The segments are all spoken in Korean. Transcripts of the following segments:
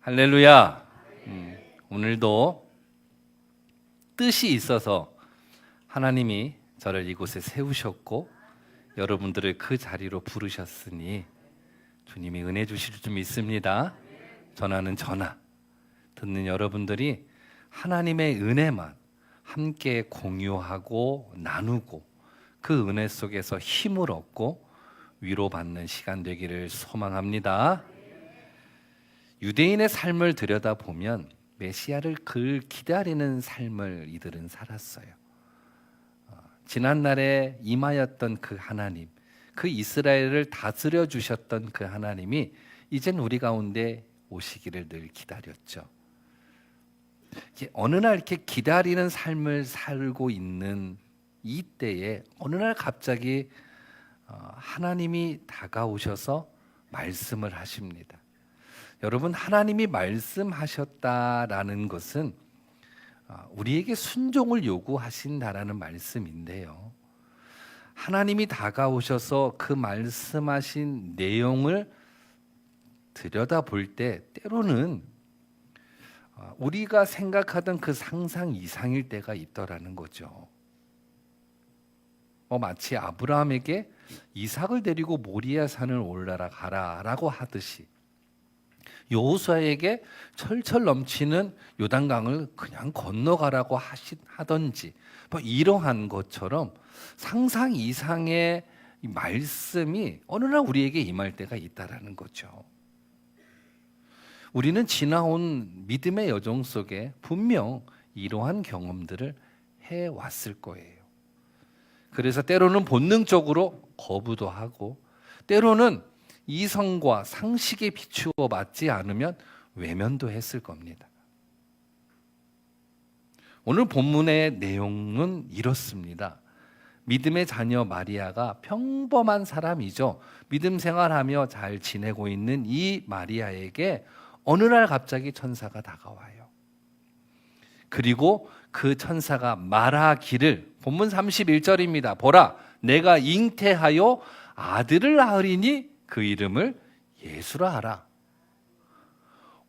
할렐루야. 오늘도 뜻이 있어서 하나님이 저를 이곳에 세우셨고 여러분들을 그 자리로 부르셨으니 주님이 은혜 주실 줄 믿습니다. 전하는 전하, 듣는 여러분들이 하나님의 은혜만 함께 공유하고 나누고 그 은혜 속에서 힘을 얻고 위로받는 시간 되기를 소망합니다. 유대인의 삶을 들여다보면 메시아를 기다리는 삶을 이들은 살았어요. 지난날에 임하였던 그 하나님, 그 이스라엘을 다스려 주셨던 그 하나님이 이젠 우리 가운데 오시기를 늘 기다렸죠. 어느 날 이렇게 기다리는 삶을 살고 있는 이때에 어느 날 갑자기 하나님이 다가오셔서 말씀을 하십니다. 여러분, 하나님이 말씀하셨다라는 것은 우리에게 순종을 요구하신다라는 말씀인데요. 하나님이 다가오셔서 그 말씀하신 내용을 들여다볼 때 때로는 우리가 생각하던 그 상상 이상일 때가 있더라는 거죠. 마치 아브라함에게 이삭을 데리고 모리아 산을 올라라 가라라고 하듯이 여호수아에게 철철 넘치는 요단강을 그냥 건너가라고 하던지 이러한 것처럼 상상 이상의 말씀이 어느 날 우리에게 임할 때가 있다라는 거죠. 우리는 지나온 믿음의 여정 속에 분명 이러한 경험들을 해왔을 거예요. 그래서 때로는 본능적으로 거부도 하고 때로는 이성과 상식에 비추어 맞지 않으면 외면도 했을 겁니다. 오늘 본문의 내용은 이렇습니다. 믿음의 자녀 마리아가 평범한 사람이죠. 믿음 생활하며 잘 지내고 있는 이 마리아에게 어느 날 갑자기 천사가 다가와요. 그리고 그 천사가 말하기를, 본문 31절입니다. 보라, 내가 잉태하여 아들을 낳으리니 그 이름을 예수라 하라.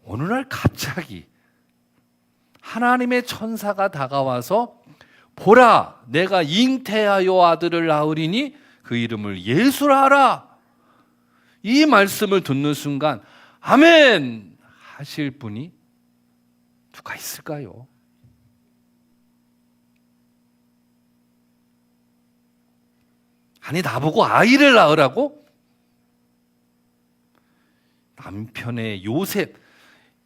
어느 날 갑자기 하나님의 천사가 다가와서 보라, 내가 잉태하여 아들을 낳으리니 그 이름을 예수라 하라. 이 말씀을 듣는 순간 아멘 하실 분이 누가 있을까요? 아니, 나보고 아이를 낳으라고?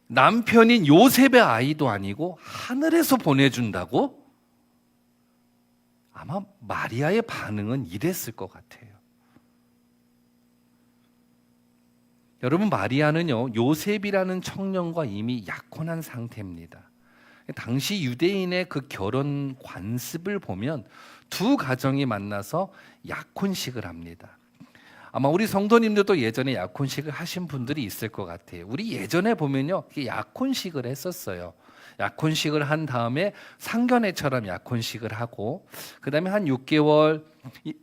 남편인 요셉의 아이도 아니고 하늘에서 보내준다고? 아마 마리아의 반응은 이랬을 것 같아요. 여러분, 마리아는요, 요셉이라는 청년과 이미 약혼한 상태입니다. 당시 유대인의 그 결혼 관습을 보면 두 가정이 만나서 약혼식을 합니다. 아마 우리 성도님들도 예전에 약혼식을 하신 분들이 있을 것 같아요. 우리 예전에 보면요, 약혼식을 했었어요. 약혼식을 한 다음에 상견례처럼 약혼식을 하고 그 다음에 한 6개월,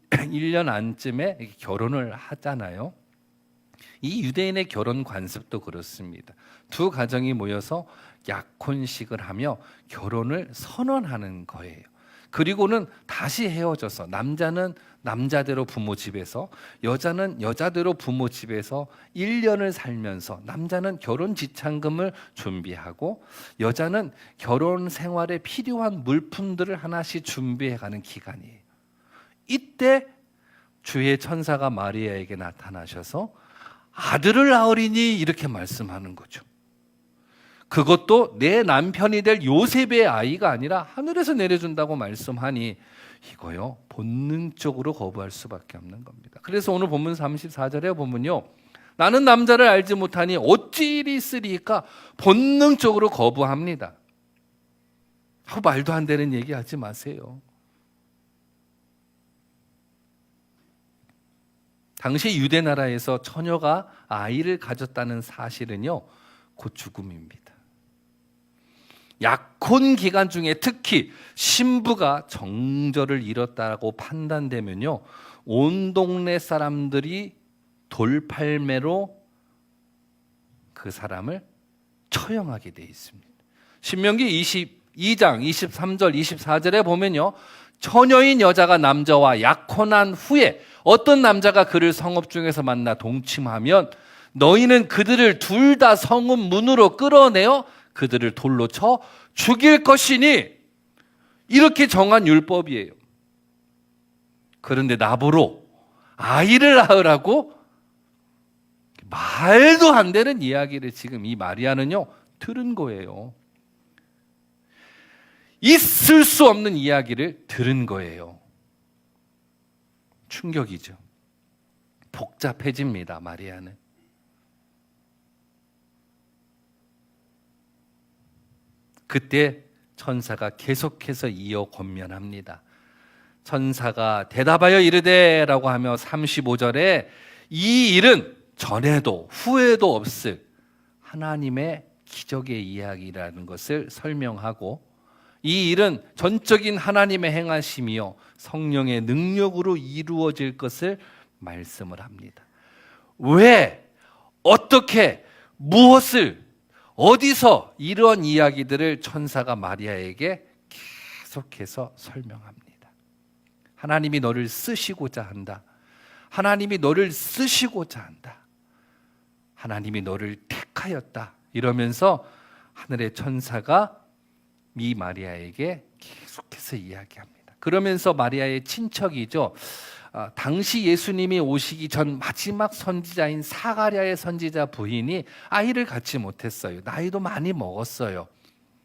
1년 안쯤에 결혼을 하잖아요. 이 유대인의 결혼 관습도 그렇습니다. 두 가정이 모여서 약혼식을 하며 결혼을 선언하는 거예요. 그리고는 다시 헤어져서 남자는 남자대로 부모 집에서, 여자는 여자대로 부모 집에서 1년을 살면서 남자는 결혼 지참금을 준비하고 여자는 결혼 생활에 필요한 물품들을 하나씩 준비해가는 기간이에요. 이때 주의 천사가 마리아에게 나타나셔서 아들을 낳으리니 이렇게 말씀하는 거죠. 그것도 내 남편이 될 요셉의 아이가 아니라 하늘에서 내려준다고 말씀하니 이거요, 본능적으로 거부할 수밖에 없는 겁니다. 그래서 오늘 본문 34절에 보면요, 나는 남자를 알지 못하니 어찌 일이 있으리까? 본능적으로 거부합니다. 말도 안 되는 얘기 하지 마세요. 당시 유대 나라에서 처녀가 아이를 가졌다는 사실은요, 곧 죽음입니다. 약혼 기간 중에 특히 신부가 정절을 잃었다고 판단되면요, 온 동네 사람들이 돌팔매로 그 사람을 처형하게 돼 있습니다. 신명기 22장 23절 24절에 보면요, 처녀인 여자가 남자와 약혼한 후에 어떤 남자가 그를 성읍 중에서 만나 동침하면 너희는 그들을 둘 다 성읍 문으로 끌어내어 그들을 돌로 쳐 죽일 것이니, 이렇게 정한 율법이에요. 그런데 나보러 아이를 낳으라고 말도 안 되는 이야기를 지금 이 마리아는요 들은 거예요. 있을 수 없는 이야기를 들은 거예요. 충격이죠. 복잡해집니다, 마리아는. 그때 천사가 계속해서 이어 권면합니다. 천사가 대답하여 이르되 라고 하며 35절에 이 일은 전에도 후에도 없을 하나님의 기적의 이야기라는 것을 설명하고, 이 일은 전적인 하나님의 행하심이요 성령의 능력으로 이루어질 것을 말씀을 합니다. 왜, 어떻게, 무엇을, 어디서 이런 이야기들을 천사가 마리아에게 계속해서 설명합니다. 하나님이 너를 쓰시고자 한다. 하나님이 너를 쓰시고자 한다. 하나님이 너를 택하였다. 이러면서 하늘의 천사가 이 마리아에게 계속해서 이야기합니다. 그러면서 마리아의 친척이죠, 당시 예수님이 오시기 전 마지막 선지자인 사가랴의 선지자 부인이 아이를 갖지 못했어요. 나이도 많이 먹었어요.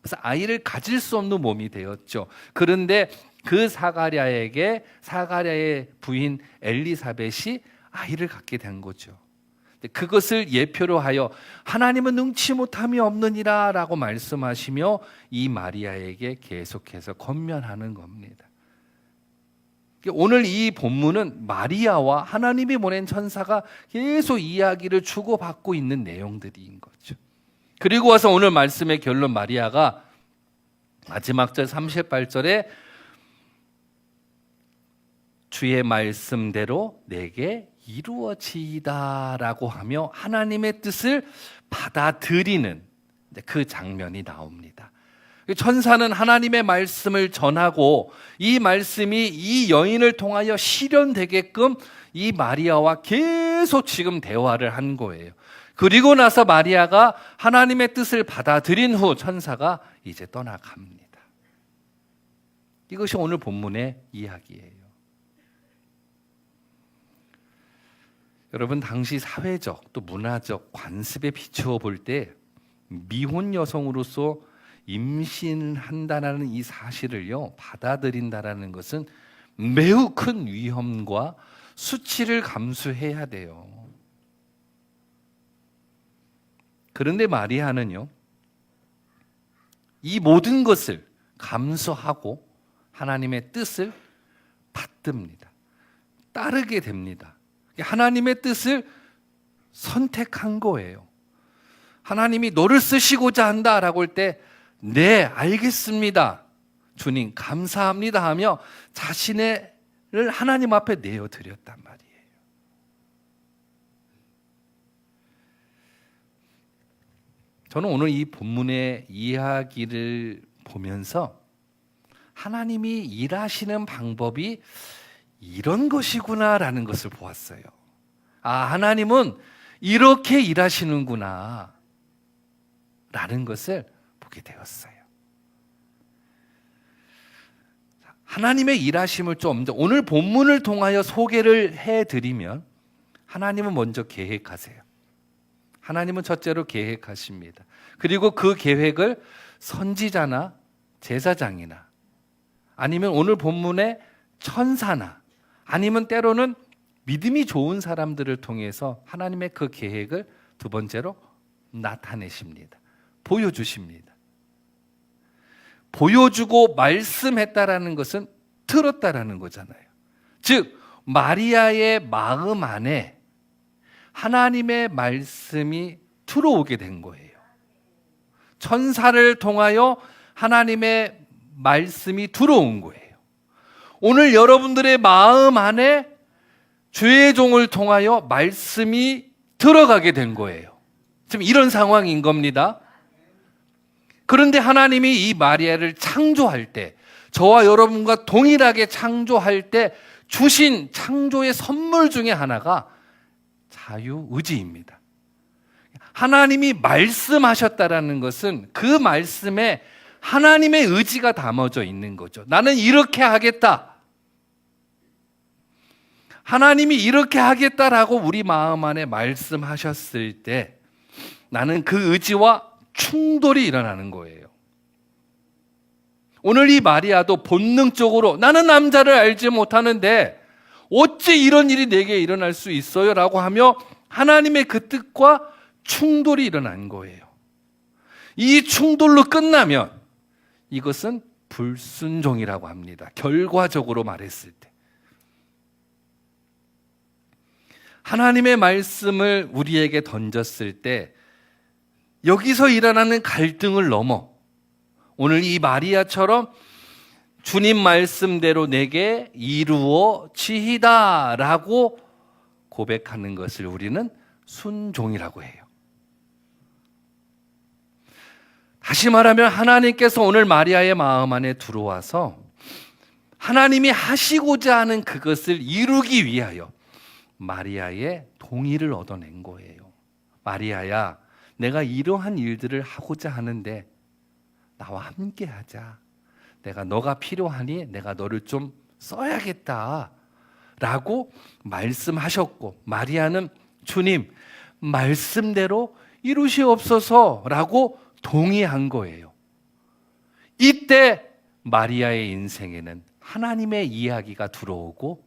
그래서 아이를 가질 수 없는 몸이 되었죠. 그런데 그 사가랴에게 사가랴의 부인 엘리사벳이 아이를 갖게 된 거죠. 그것을 예표로 하여 하나님은 능치 못함이 없느니라 라고 말씀하시며 이 마리아에게 계속해서 권면하는 겁니다. 오늘 이 본문은 마리아와 하나님이 보낸 천사가 계속 이야기를 주고받고 있는 내용들인 거죠. 그리고 와서 오늘 말씀의 결론, 마리아가 마지막 절 38절에 주의 말씀대로 내게 이루어지이다 라고 하며 하나님의 뜻을 받아들이는 그 장면이 나옵니다. 천사는 하나님의 말씀을 전하고 이 말씀이 이 여인을 통하여 실현되게끔 이 마리아와 계속 지금 대화를 한 거예요. 그리고 나서 마리아가 하나님의 뜻을 받아들인 후 천사가 이제 떠나갑니다. 이것이 오늘 본문의 이야기예요. 여러분, 당시 사회적 또 문화적 관습에 비추어 볼 때 미혼 여성으로서 임신한다는 이 사실을요 받아들인다라는 것은 매우 큰 위험과 수치를 감수해야 돼요. 그런데 마리아는요 이 모든 것을 감수하고 하나님의 뜻을 받듭니다. 따르게 됩니다. 하나님의 뜻을 선택한 거예요. 하나님이 너를 쓰시고자 한다라고 할 때 네, 알겠습니다. 주님 감사합니다 하며 자신을 하나님 앞에 내어드렸단 말이에요. 저는 오늘 이 본문의 이야기를 보면서 하나님이 일하시는 방법이 이런 것이구나라는 것을 보았어요. 아, 하나님은 이렇게 일하시는구나 라는 것을 보게 되었어요. 하나님의 일하심을 좀 오늘 본문을 통하여 소개를 해드리면, 하나님은 먼저 계획하세요. 하나님은 첫째로 계획하십니다. 그리고 그 계획을 선지자나 제사장이나 아니면 오늘 본문의 천사나 아니면 때로는 믿음이 좋은 사람들을 통해서 하나님의 그 계획을 두 번째로 나타내십니다. 보여주십니다. 보여주고 말씀했다라는 것은 들었다라는 거잖아요. 즉 마리아의 마음 안에 하나님의 말씀이 들어오게 된 거예요. 천사를 통하여 하나님의 말씀이 들어온 거예요. 오늘 여러분들의 마음 안에 주의 종을 통하여 말씀이 들어가게 된 거예요. 지금 이런 상황인 겁니다. 그런데 하나님이 이 마리아를 창조할 때, 저와 여러분과 동일하게 창조할 때 주신 창조의 선물 중에 하나가 자유의지입니다. 하나님이 말씀하셨다라는 것은 그 말씀에 하나님의 의지가 담아져 있는 거죠. 나는 이렇게 하겠다. 하나님이 이렇게 하겠다라고 우리 마음 안에 말씀하셨을 때 나는 그 의지와 충돌이 일어나는 거예요. 오늘 이 마리아도 본능적으로 나는 남자를 알지 못하는데 어찌 이런 일이 내게 일어날 수 있어요? 라고 하며 하나님의 그 뜻과 충돌이 일어난 거예요. 이 충돌로 끝나면 이것은 불순종이라고 합니다. 결과적으로 말했을 때. 하나님의 말씀을 우리에게 던졌을 때 여기서 일어나는 갈등을 넘어 오늘 이 마리아처럼 주님 말씀대로 내게 이루어지이다 라고 고백하는 것을 우리는 순종이라고 해요. 다시 말하면 하나님께서 오늘 마리아의 마음 안에 들어와서 하나님이 하시고자 하는 그것을 이루기 위하여 마리아의 동의를 얻어낸 거예요. 마리아야, 내가 이러한 일들을 하고자 하는데 나와 함께 하자. 너가 필요하니 내가 너를 좀 써야겠다 라고 말씀하셨고, 마리아는 주님 말씀대로 이루시옵소서 라고 동의한 거예요. 이때 마리아의 인생에는 하나님의 이야기가 들어오고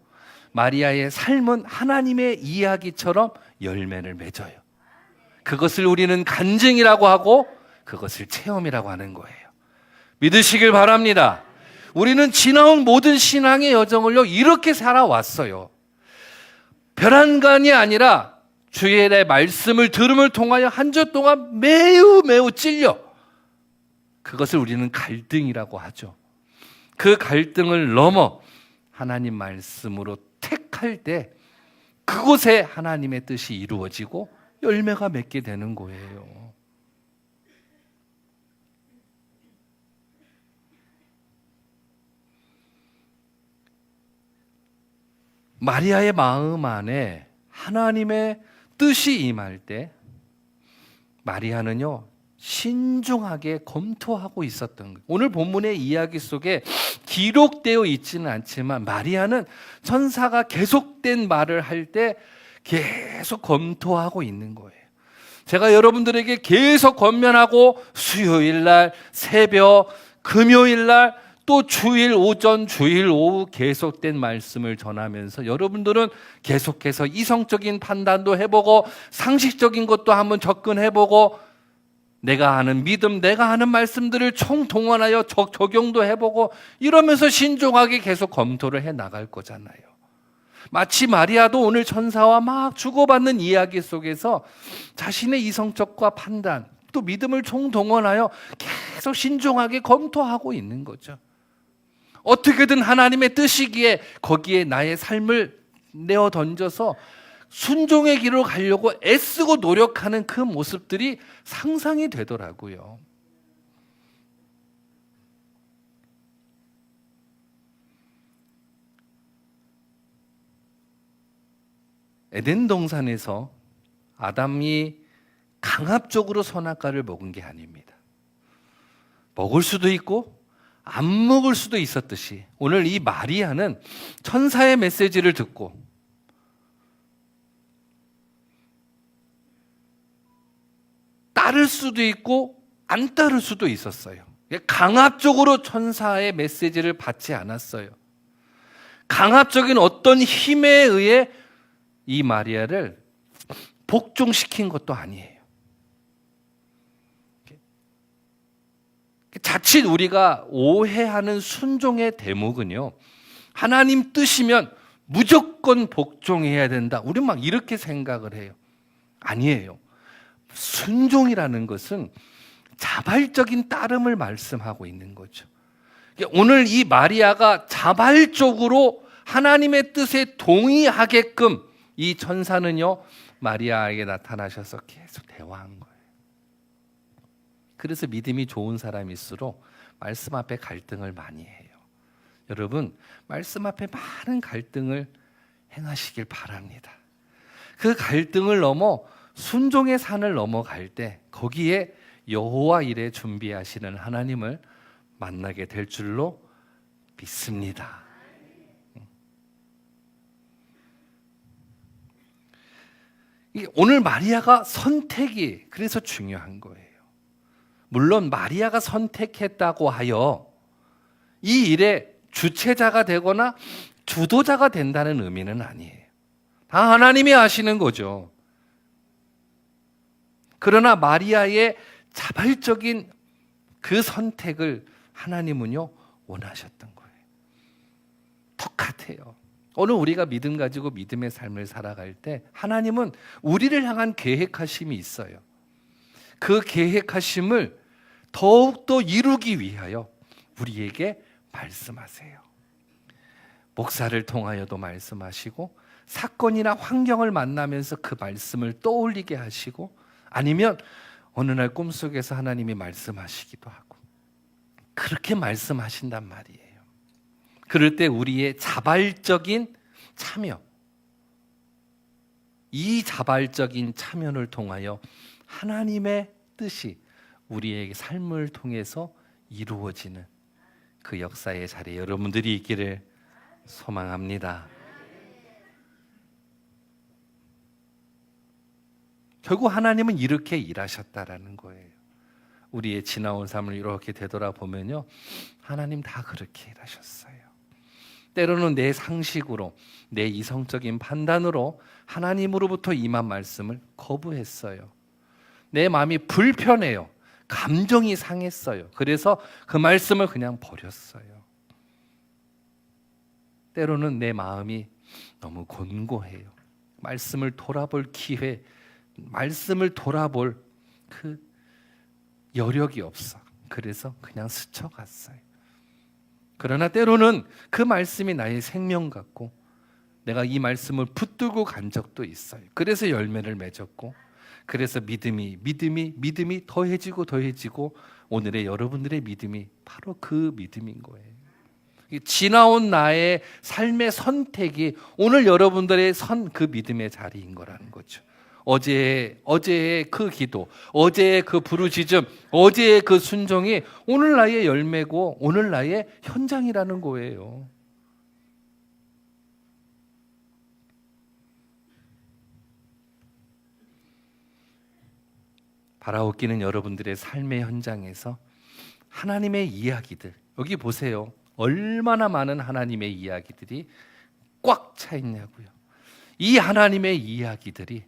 마리아의 삶은 하나님의 이야기처럼 열매를 맺어요. 그것을 우리는 간증이라고 하고 그것을 체험이라고 하는 거예요. 믿으시길 바랍니다. 우리는 지나온 모든 신앙의 여정을요 이렇게 살아왔어요. 별안간이 아니라 주의 말씀을 들음을 통하여 한 주 동안 매우 찔려. 그것을 우리는 갈등이라고 하죠. 그 갈등을 넘어 하나님 말씀으로 택할 때 그곳에 하나님의 뜻이 이루어지고 열매가 맺게 되는 거예요. 마리아의 마음 안에 하나님의 뜻이 임할 때 마리아는요 신중하게 검토하고 있었던 거예요. 오늘 본문의 이야기 속에 기록되어 있지는 않지만 마리아는 천사가 계속된 말을 할 때 계속 검토하고 있는 거예요. 제가 여러분들에게 계속 권면하고 수요일날 새벽, 금요일날 또 주일 오전, 주일 오후 계속된 말씀을 전하면서 여러분들은 계속해서 이성적인 판단도 해보고 상식적인 것도 한번 접근해보고 내가 아는 믿음, 내가 하는 말씀들을 총동원하여 적용도 해보고 이러면서 신중하게 계속 검토를 해 나갈 거잖아요. 마치 마리아도 오늘 천사와 막 주고받는 이야기 속에서 자신의 이성적과 판단 또 믿음을 총동원하여 계속 신중하게 검토하고 있는 거죠. 어떻게든 하나님의 뜻이기에 거기에 나의 삶을 내어 던져서 순종의 길로 가려고 애쓰고 노력하는 그 모습들이 상상이 되더라고요. 에덴 동산에서 아담이 강압적으로 선악과를 먹은 게 아닙니다. 먹을 수도 있고 안 먹을 수도 있었듯이 오늘 이 마리아는 천사의 메시지를 듣고 따를 수도 있고 안 따를 수도 있었어요. 강압적으로 천사의 메시지를 받지 않았어요. 강압적인 어떤 힘에 의해 이 마리아를 복종시킨 것도 아니에요. 자칫 우리가 오해하는 순종의 대목은요, 하나님 뜻이면 무조건 복종해야 된다. 우리 막 이렇게 생각을 해요. 아니에요. 순종이라는 것은 자발적인 따름을 말씀하고 있는 거죠. 오늘 이 마리아가 자발적으로 하나님의 뜻에 동의하게끔 이 천사는요 마리아에게 나타나셔서 계속 대화한 거예요. 그래서 믿음이 좋은 사람일수록 말씀 앞에 갈등을 많이 해요. 여러분, 말씀 앞에 많은 갈등을 행하시길 바랍니다. 그 갈등을 넘어 순종의 산을 넘어갈 때 거기에 여호와 이레 준비하시는 하나님을 만나게 될 줄로 믿습니다. 오늘 마리아가 선택이 그래서 중요한 거예요. 물론 마리아가 선택했다고 하여 이 일의 주체자가 되거나 주도자가 된다는 의미는 아니에요. 다 하나님이 하시는 거죠. 그러나 마리아의 자발적인 그 선택을 하나님은요 원하셨던 거예요. 똑같아요. 오늘 우리가 믿음 가지고 믿음의 삶을 살아갈 때 하나님은 우리를 향한 계획하심이 있어요. 그 계획하심을 더욱더 이루기 위하여 우리에게 말씀하세요. 목사를 통하여도 말씀하시고 사건이나 환경을 만나면서 그 말씀을 떠올리게 하시고 아니면 어느 날 꿈속에서 하나님이 말씀하시기도 하고 그렇게 말씀하신단 말이에요. 그럴 때 우리의 자발적인 참여, 이 자발적인 참여를 통하여 하나님의 뜻이 우리의 삶을 통해서 이루어지는 그 역사의 자리에 여러분들이 있기를 소망합니다. 결국 하나님은 이렇게 일하셨다라는 거예요. 우리의 지나온 삶을 이렇게 되돌아보면요, 하나님 다 그렇게 일하셨어요. 때로는 내 상식으로, 내 이성적인 판단으로 하나님으로부터 임한 말씀을 거부했어요. 내 마음이 불편해요. 감정이 상했어요. 그래서 그 말씀을 그냥 버렸어요. 때로는 내 마음이 너무 곤고해요. 말씀을 돌아볼 기회, 말씀을 돌아볼 그 여력이 없어. 그래서 그냥 스쳐갔어요. 그러나 때로는 그 말씀이 나의 생명 같고 내가 이 말씀을 붙들고 간 적도 있어요. 그래서 열매를 맺었고 그래서 믿음이 더해지고 오늘의 여러분들의 믿음이 바로 그 믿음인 거예요. 지나온 나의 삶의 선택이 오늘 여러분들의 그 믿음의 자리인 거라는 거죠. 어제의 그 기도, 어제의 그 부르짖음, 어제의 그 순종이 오늘 나의 열매고 오늘 나의 현장이라는 거예요. 바라옵기는 여러분들의 삶의 현장에서 하나님의 이야기들, 여기 보세요. 얼마나 많은 하나님의 이야기들이 꽉 차 있냐고요. 이 하나님의 이야기들이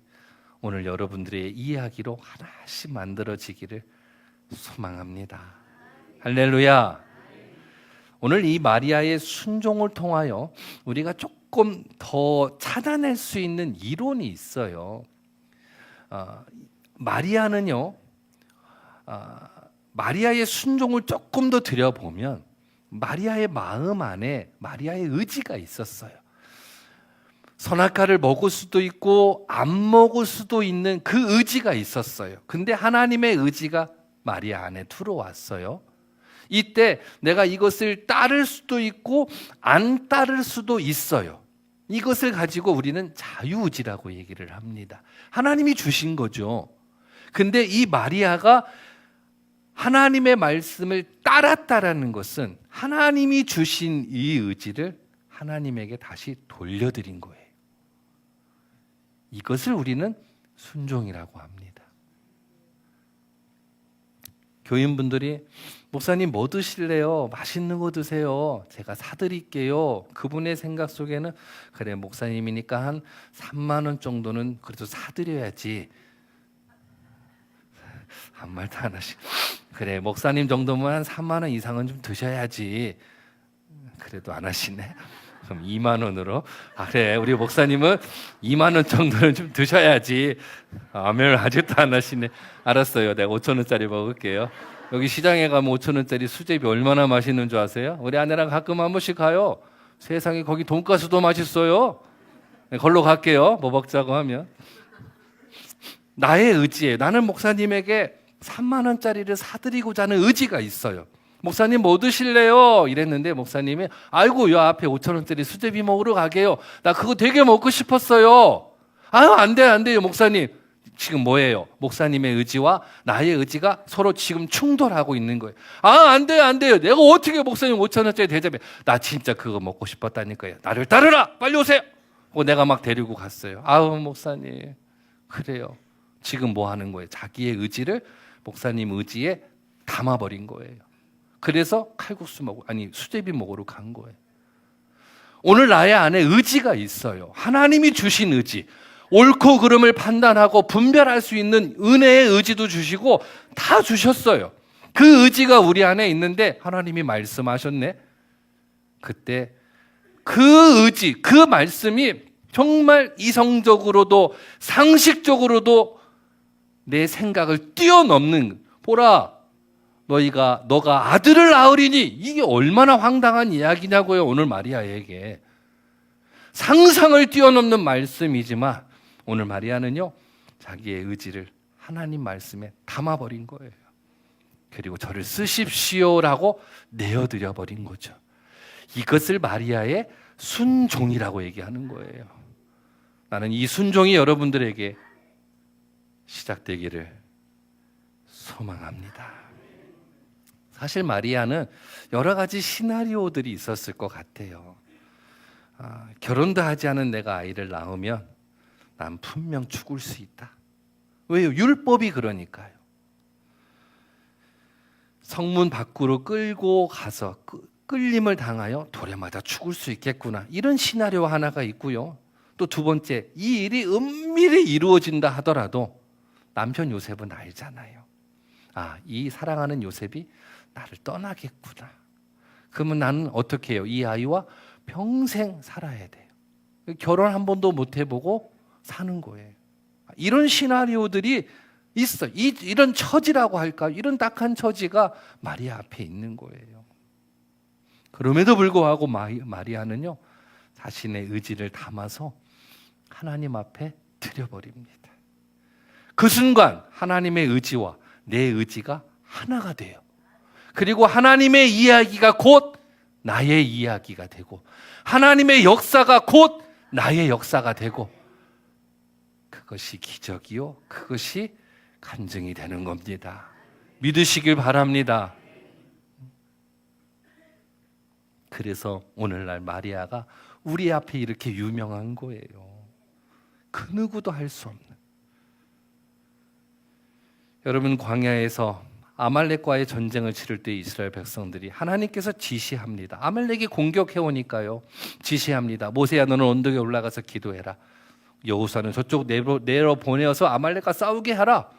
오늘 여러분들의 이야기로 하나씩 만들어지기를 소망합니다. 할렐루야. 오늘 이 마리아의 순종을 통하여 우리가 조금 더 찾아낼 수 있는 이론이 있어요. 마리아는요, 마리아의 순종을 조금 더 들여보면 마리아의 마음 안에 마리아의 의지가 있었어요. 선악과를 먹을 수도 있고 안 먹을 수도 있는 그 의지가 있었어요. 근데 하나님의 의지가 마리아 안에 들어왔어요. 이때 내가 이것을 따를 수도 있고 안 따를 수도 있어요. 이것을 가지고 우리는 자유의지라고 얘기를 합니다. 하나님이 주신 거죠. 근데 이 마리아가 하나님의 말씀을 따랐다라는 것은 하나님이 주신 이 의지를 하나님에게 다시 돌려드린 거예요. 이것을 우리는 순종이라고 합니다. 교인분들이 목사님 뭐 드실래요? 맛있는 거 드세요. 제가 사드릴게요. 그분의 생각 속에는 그래 목사님이니까 한 3만 원 정도는 그래도 사드려야지. 한 말도 안 하시. 그래 목사님 정도면 한 3만 원 이상은 좀 드셔야지. 그래도 안 하시네. 그럼 2만 원으로 그래 우리 목사님은 2만 원 정도는 좀 드셔야지. 아멘을 아직도 안 하시네. 알았어요. 내가 5천 원짜리 먹을게요. 여기 시장에 가면 5천 원짜리 수제비 얼마나 맛있는 줄 아세요? 우리 아내랑 가끔 한 번씩 가요. 세상에 거기 돈가스도 맛있어요. 걸로 갈게요. 뭐 먹자고 하면 나의 의지에 나는 목사님에게 3만 원짜리를 사드리고자 하는 의지가 있어요. 목사님 뭐 드실래요? 이랬는데 목사님이 아이고 요 앞에 5천 원짜리 수제비 먹으러 가게요. 나 그거 되게 먹고 싶었어요. 아유 안 돼요 목사님. 지금 뭐예요? 목사님의 의지와 나의 의지가 서로 지금 충돌하고 있는 거예요. 아 안 돼요. 내가 어떻게 목사님 5천 원짜리 대접해? 나 진짜 그거 먹고 싶었다니까요. 나를 따르라 빨리 오세요. 내가 막 데리고 갔어요. 아우 목사님 그래요. 지금 뭐 하는 거예요? 자기의 의지를 목사님 의지에 담아버린 거예요. 그래서 수제비 먹으러 간 거예요. 오늘 나의 안에 의지가 있어요. 하나님이 주신 의지, 옳고 그름을 판단하고 분별할 수 있는 은혜의 의지도 주시고 다 주셨어요. 그 의지가 우리 안에 있는데 하나님이 말씀하셨네. 그때 그 의지, 그 말씀이 정말 이성적으로도 상식적으로도 내 생각을 뛰어넘는, 보라 너가 아들을 낳으리니, 이게 얼마나 황당한 이야기냐고요. 오늘 마리아에게 상상을 뛰어넘는 말씀이지만 오늘 마리아는요 자기의 의지를 하나님 말씀에 담아버린 거예요. 그리고 저를 쓰십시오라고 내어드려 버린 거죠. 이것을 마리아의 순종이라고 얘기하는 거예요. 나는 이 순종이 여러분들에게 시작되기를 소망합니다. 사실 마리아는 여러 가지 시나리오들이 있었을 것 같아요. 결혼도 하지 않은 내가 아이를 낳으면 난 분명 죽을 수 있다. 왜요? 율법이 그러니까요. 성문 밖으로 끌고 가서 끌림을 당하여 돌에 맞아 죽을 수 있겠구나. 이런 시나리오 하나가 있고요. 또 두 번째, 이 일이 은밀히 이루어진다 하더라도 남편 요셉은 알잖아요. 이 사랑하는 요셉이 나를 떠나겠구나. 그러면 나는 어떻게 해요? 이 아이와 평생 살아야 돼요. 결혼 한 번도 못 해보고 사는 거예요. 이런 시나리오들이 있어. 이런 처지라고 할까? 이런 딱한 처지가 마리아 앞에 있는 거예요. 그럼에도 불구하고 마리아는요 자신의 의지를 담아서 하나님 앞에 드려버립니다. 그 순간 하나님의 의지와 내 의지가 하나가 돼요. 그리고 하나님의 이야기가 곧 나의 이야기가 되고, 하나님의 역사가 곧 나의 역사가 되고, 그것이 기적이요, 그것이 간증이 되는 겁니다. 믿으시길 바랍니다. 그래서 오늘날 마리아가 우리 앞에 이렇게 유명한 거예요. 그 누구도 할 수 없는. 여러분, 광야에서 아말렉과의 전쟁을 치를 때 이스라엘 백성들이 하나님께서 지시합니다. 아말렉이 공격해 오니까요 지시합니다. 모세야 너는 언덕에 올라가서 기도해라. 여호수아는 저쪽 내려 보내어서 아말렉과 싸우게 하라.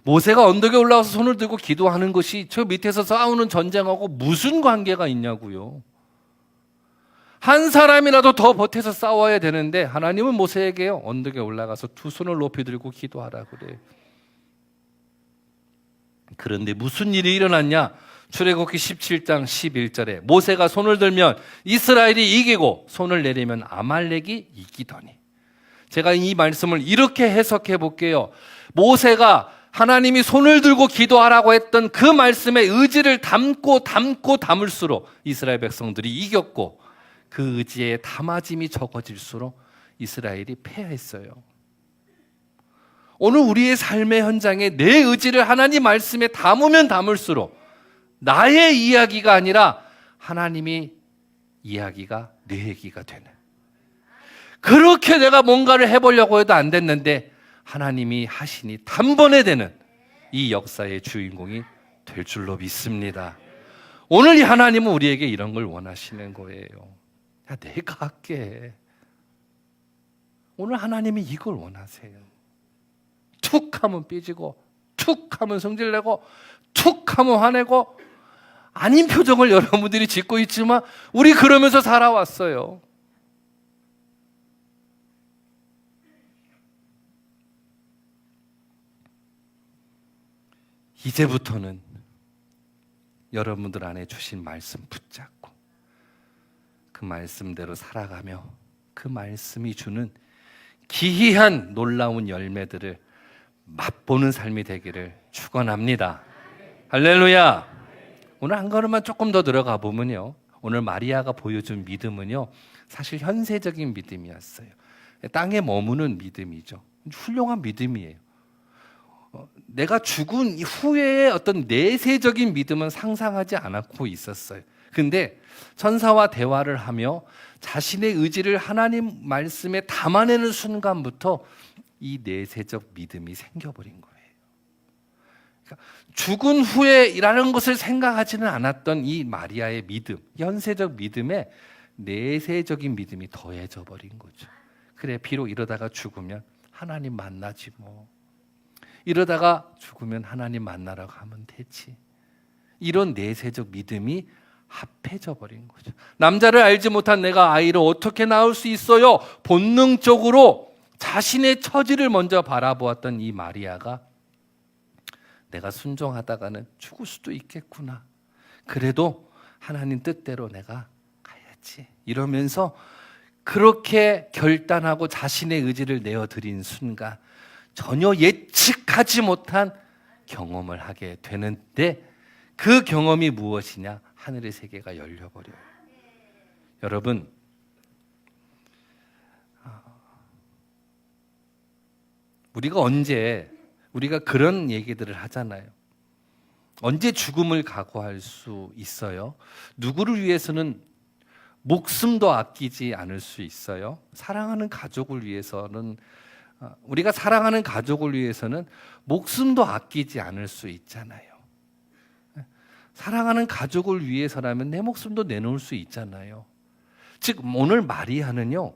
모세가 언덕에 올라가서 손을 들고 기도하는 것이 저 밑에서 싸우는 전쟁하고 무슨 관계가 있냐고요. 한 사람이라도 더 보태서 싸워야 되는데 하나님은 모세에게요 언덕에 올라가서 두 손을 높이 들고 기도하라 그래요. 그런데 무슨 일이 일어났냐? 출애굽기 17장 11절에 모세가 손을 들면 이스라엘이 이기고 손을 내리면 아말렉이 이기더니. 제가 이 말씀을 이렇게 해석해 볼게요. 모세가 하나님이 손을 들고 기도하라고 했던 그 말씀에 의지를 담을수록 이스라엘 백성들이 이겼고, 그 의지에 담아짐이 적어질수록 이스라엘이 패했어요. 오늘 우리의 삶의 현장에 내 의지를 하나님 말씀에 담으면 담을수록 나의 이야기가 아니라 하나님이 이야기가 내 얘기가 되는, 그렇게 내가 뭔가를 해보려고 해도 안 됐는데 하나님이 하시니 단번에 되는 이 역사의 주인공이 될 줄로 믿습니다. 오늘 이 하나님은 우리에게 이런 걸 원하시는 거예요. 야, 내가 할게. 오늘 하나님이 이걸 원하세요. 툭 하면 삐지고, 툭 하면 성질내고, 툭 하면 화내고, 아닌 표정을 여러분들이 짓고 있지만 우리 그러면서 살아왔어요. 이제부터는 여러분들 안에 주신 말씀 붙잡고 그 말씀대로 살아가며 그 말씀이 주는 기이한 놀라운 열매들을 맛보는 삶이 되기를 축원합니다. 할렐루야. 오늘 한 걸음만 조금 더 들어가 보면요, 오늘 마리아가 보여준 믿음은요, 사실 현세적인 믿음이었어요. 땅에 머무는 믿음이죠. 훌륭한 믿음이에요. 내가 죽은 후에 어떤 내세적인 믿음은 상상하지 않고 있었어요. 근데 천사와 대화를 하며 자신의 의지를 하나님 말씀에 담아내는 순간부터 이 내세적 믿음이 생겨버린 거예요. 그러니까 죽은 후에라는 것을 생각하지는 않았던 이 마리아의 믿음, 현세적 믿음에 내세적인 믿음이 더해져 버린 거죠. 그래, 비록 이러다가 죽으면 하나님 만나지 뭐. 이러다가 죽으면 하나님 만나러 가면 되지. 이런 내세적 믿음이 합해져 버린 거죠. 남자를 알지 못한 내가 아이를 어떻게 낳을 수 있어요? 본능적으로 자신의 처지를 먼저 바라보았던 이 마리아가 내가 순종하다가는 죽을 수도 있겠구나. 그래도 하나님 뜻대로 내가 가야지. 이러면서 그렇게 결단하고 자신의 의지를 내어드린 순간 전혀 예측하지 못한 경험을 하게 되는데, 그 경험이 무엇이냐? 하늘의 세계가 열려버려요. 여러분, 우리가 그런 얘기들을 하잖아요. 언제 죽음을 각오할 수 있어요? 누구를 위해서는 목숨도 아끼지 않을 수 있어요? 사랑하는 가족을 위해서는, 우리가 사랑하는 가족을 위해서는 목숨도 아끼지 않을 수 있잖아요. 사랑하는 가족을 위해서라면 내 목숨도 내놓을 수 있잖아요. 즉 오늘 마리아는요,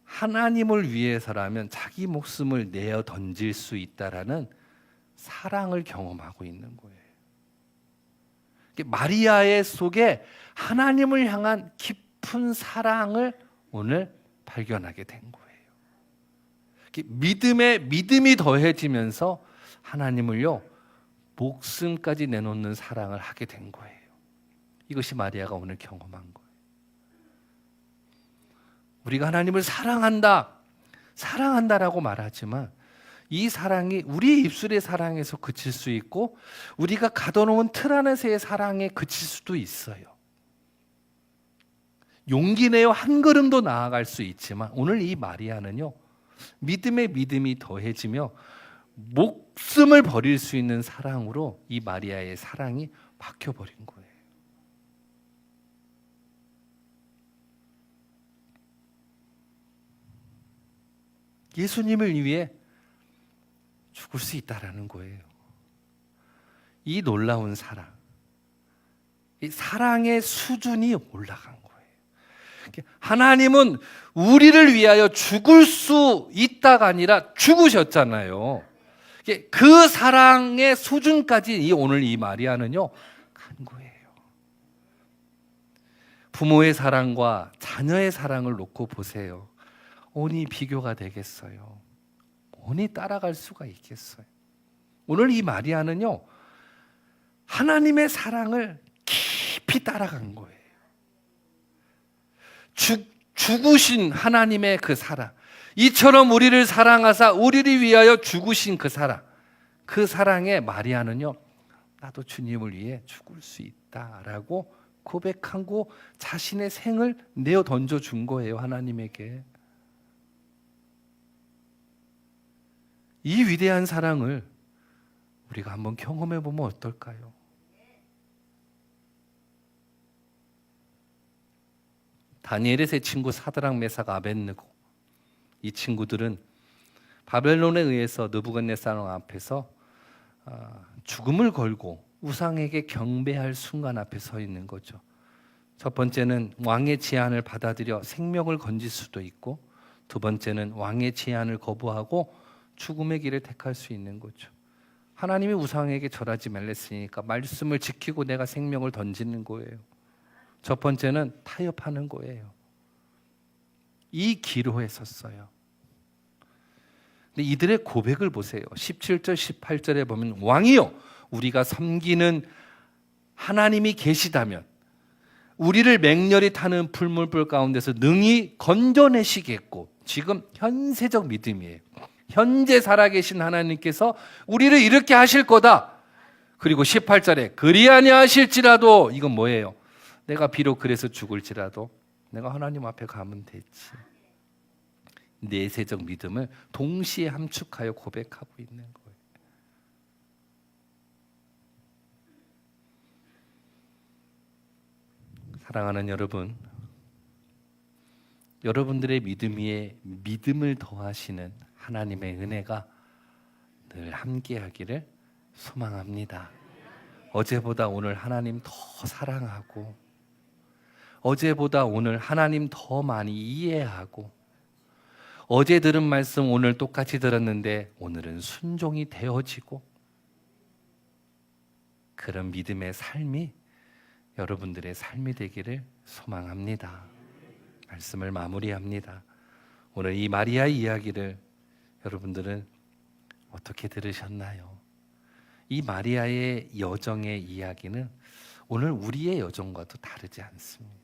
하나님을 위해서라면 자기 목숨을 내어 던질 수 있다라는 사랑을 경험하고 있는 거예요. 마리아의 속에 하나님을 향한 깊은 사랑을 오늘 발견하게 된 거예요. 믿음이 더해지면서 하나님을요, 목숨까지 내놓는 사랑을 하게 된 거예요. 이것이 마리아가 오늘 경험한 거예요. 우리가 하나님을 사랑한다라고 말하지만 이 사랑이 우리의 입술의 사랑에서 그칠 수 있고 우리가 가둬놓은 틀 안에서의 사랑에 그칠 수도 있어요. 용기 내어 한 걸음도 나아갈 수 있지만 오늘 이 마리아는요, 믿음에 믿음이 더해지며 목숨을 버릴 수 있는 사랑으로 이 마리아의 사랑이 바뀌어버린 거예요. 예수님을 위해 죽을 수 있다라는 거예요. 이 놀라운 사랑, 이 사랑의 수준이 올라간 거예요. 하나님은 우리를 위하여 죽을 수 있다가 아니라 죽으셨잖아요. 그 사랑의 수준까지 오늘 이 마리아는요 간 거예요. 부모의 사랑과 자녀의 사랑을 놓고 보세요. 어디 비교가 되겠어요? 어디 따라갈 수가 있겠어요? 오늘 이 마리아는요, 하나님의 사랑을 깊이 따라간 거예요. 죽으신 하나님의 그 사랑, 이처럼 우리를 사랑하사 우리를 위하여 죽으신 그 사랑, 그 사랑에 마리아는요, 나도 주님을 위해 죽을 수 있다라고 고백하고 자신의 생을 내어 던져준 거예요, 하나님에게. 이 위대한 사랑을 우리가 한번 경험해 보면 어떨까요? 다니엘의 세 친구 사드락, 메삭, 아벳느고, 이 친구들은 바벨론에 의해서 느부갓네살 앞에서 죽음을 걸고 우상에게 경배할 순간 앞에 서 있는 거죠. 첫 번째는 왕의 제안을 받아들여 생명을 건질 수도 있고, 두 번째는 왕의 제안을 거부하고 죽음의 길을 택할 수 있는 거죠. 하나님이 우상에게 절하지 말랬으니까 말씀을 지키고 내가 생명을 던지는 거예요. 첫 번째는 타협하는 거예요. 이 기로에 섰어요. 근데 이들의 고백을 보세요. 17절, 18절에 보면 왕이요, 우리가 섬기는 하나님이 계시다면 우리를 맹렬히 타는 풀물불 가운데서 능히 건져내시겠고, 지금 현세적 믿음이에요. 현재 살아계신 하나님께서 우리를 이렇게 하실 거다. 그리고 18절에 그리 아니하실지라도, 이건 뭐예요? 내가 비록 그래서 죽을지라도 내가 하나님 앞에 가면 되지. 내세적 믿음을 동시에 함축하여 고백하고 있는 거예요. 사랑하는 여러분, 여러분들의 믿음 위에 믿음을 더하시는 하나님의 은혜가 늘 함께하기를 소망합니다. 어제보다 오늘 하나님 더 사랑하고, 어제보다 오늘 하나님 더 많이 이해하고, 어제 들은 말씀 오늘 똑같이 들었는데 오늘은 순종이 되어지고, 그런 믿음의 삶이 여러분들의 삶이 되기를 소망합니다. 말씀을 마무리합니다. 오늘 이 마리아의 이야기를 여러분들은 어떻게 들으셨나요? 이 마리아의 여정의 이야기는 오늘 우리의 여정과도 다르지 않습니다.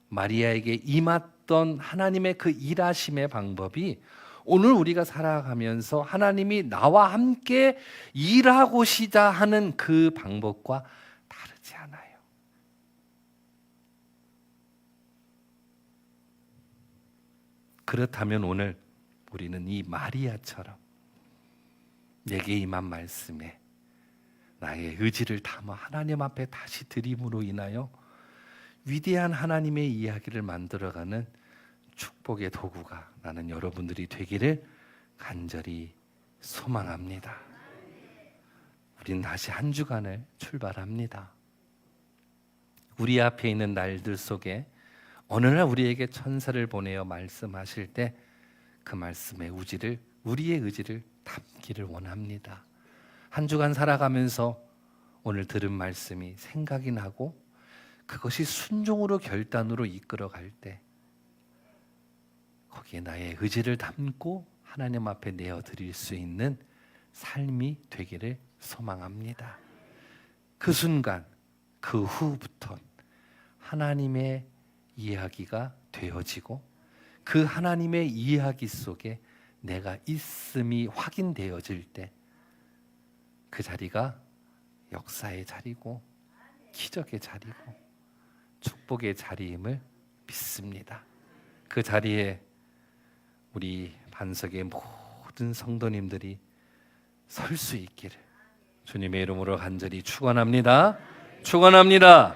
마리아에게 임했던 하나님의 그 일하심의 방법이 오늘 우리가 살아가면서 하나님이 나와 함께 일하고시자 하는 그 방법과 다르지 않아요. 그렇다면 오늘 우리는 이 마리아처럼 내게 임한 말씀에 나의 의지를 담아 하나님 앞에 다시 드림으로 인하여 위대한 하나님의 이야기를 만들어가는 축복의 도구가 나는 여러분들이 되기를 간절히 소망합니다. 우린 다시 한 주간을 출발합니다. 우리 앞에 있는 날들 속에 어느 날 우리에게 천사를 보내어 말씀하실 때 그 말씀의 우리의 의지를 담기를 원합니다. 한 주간 살아가면서 오늘 들은 말씀이 생각이 나고 그것이 순종으로 결단으로 이끌어갈 때 거기에 나의 의지를 담고 하나님 앞에 내어드릴 수 있는 삶이 되기를 소망합니다. 그 순간, 그 후부터 하나님의 이야기가 되어지고 그 하나님의 이야기 속에 내가 있음이 확인되어질 때 그 자리가 역사의 자리고 기적의 자리고 축복의 자리임을 믿습니다. 그 자리에 우리 반석의 모든 성도님들이 설 수 있기를 주님의 이름으로 간절히 축원합니다. 축원합니다.